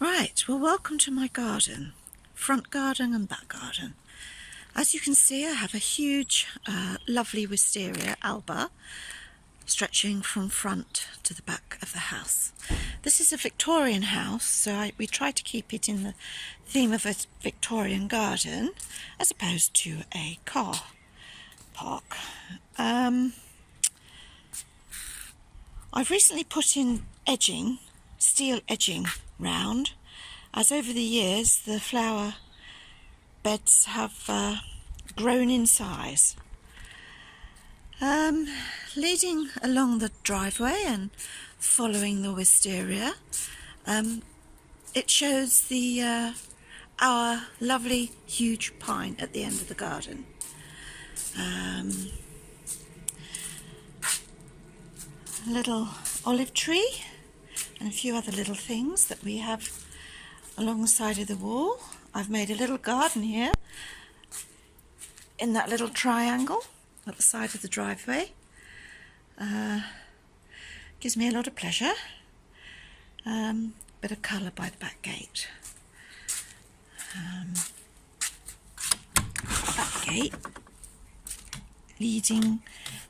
Right, well, welcome to my garden, front garden and back garden. As you can see, I have a huge, lovely wisteria alba stretching from front to the back of the house. This is a Victorian house, so we try to keep it in the theme of a Victorian garden as opposed to a car park. I've recently put in edging, steel edging round, as over the years the flower beds have grown in size. Leading along the driveway and following the wisteria, it shows the our lovely huge pine at the end of the garden. A little olive tree and a few other little things that we have along the side of the wall. I've made a little garden here in that little triangle at the side of the driveway. Gives me a lot of pleasure. Bit of colour by the back gate. Back gate leading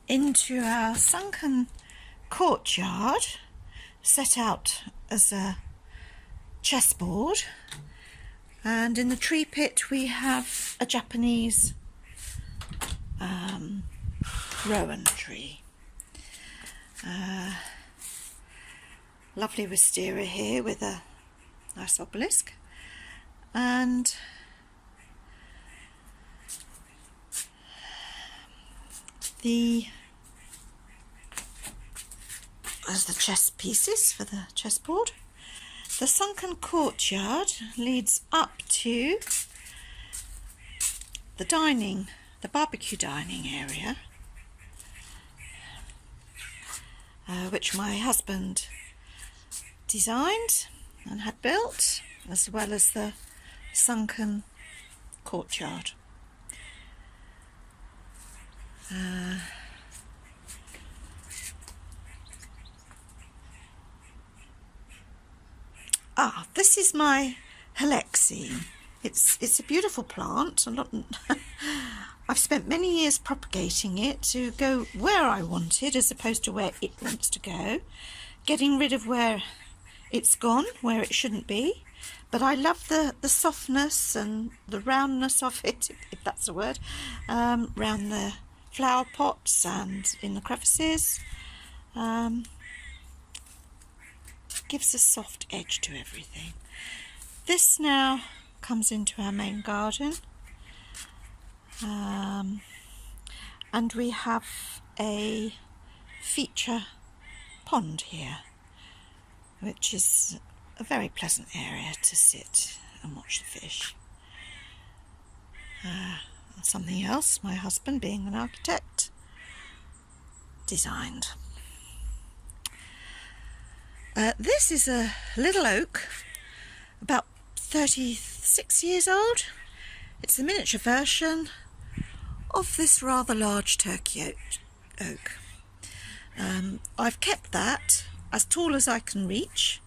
into our sunken courtyard, set out as a chessboard, and in the tree pit we have a Japanese rowan tree. Lovely wisteria here with a nice obelisk, and as the chess pieces for the chessboard. The sunken courtyard leads up to the barbecue dining area, which my husband designed and had built, as well as the sunken courtyard. This is my helexine. It's a beautiful plant. I've spent many years propagating it to go where I wanted as opposed to where it wants to go, getting rid of where it's gone, where it shouldn't be. But I love the softness and the roundness of it, if that's a word, round the flower pots and in the crevices. Gives a soft edge to everything. This now comes into our main garden, and we have a feature pond here, which is a very pleasant area to sit and watch the fish. Something else my husband, being an architect, designed. This is a little oak, about 36 years old. It's the miniature version of this rather large turkey oak. I've kept that as tall as I can reach,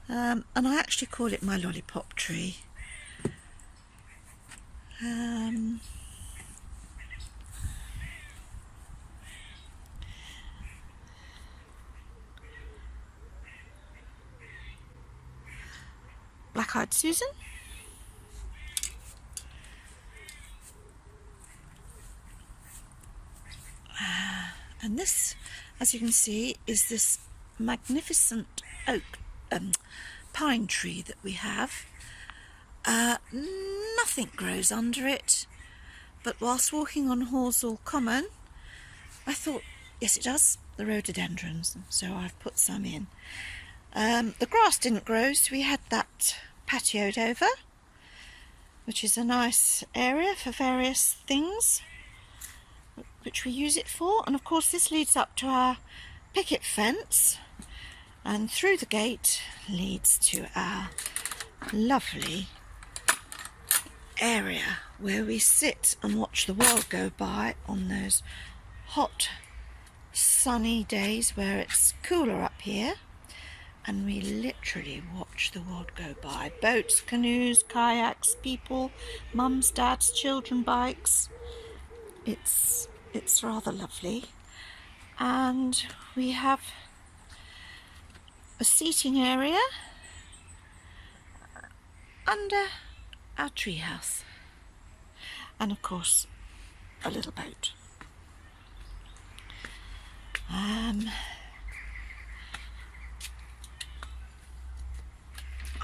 and I actually call it my lollipop tree. Black-eyed Susan. And this, as you can see, is this magnificent oak pine tree that we have. Nothing grows under it, but whilst walking on Horsell Common, I thought, yes it does, the rhododendrons, so I've put some in. The grass didn't grow, so we had that patioed over, which is a nice area for various things which we use it for. And of course this leads up to our picket fence, and through the gate leads to our lovely area where we sit and watch the world go by on those hot sunny days where it's cooler up here. and we literally watch the world go by. Boats, canoes, kayaks, people, mums, dads, children, bikes. It's rather lovely. And we have a seating area under our treehouse. And of course, a little boat.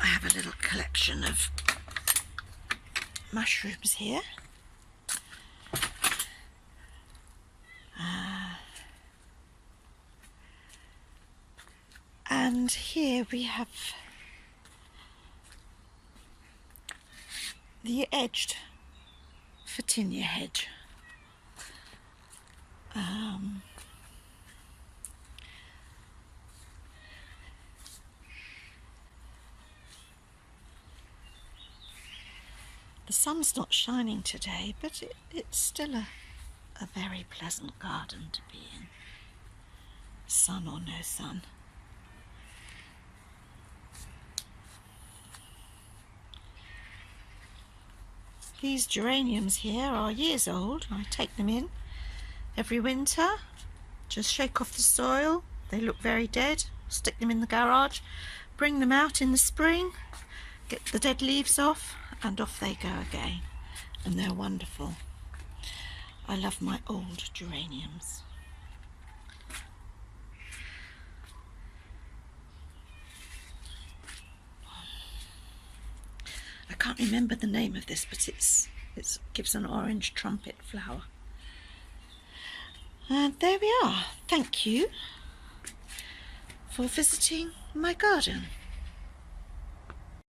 I have a little collection of mushrooms here. And here we have the edged Photinia hedge. The sun's not shining today, but it's still a very pleasant garden to be in, sun or no sun. These geraniums here are years old. I take them in every winter, just shake off the soil. They look very dead. Stick them in the garage, bring them out in the spring, get the dead leaves off, and off they go again. And they're wonderful. I love my old geraniums. I can't remember the name of this, but it gives an orange trumpet flower. And there we are. Thank you for visiting my garden.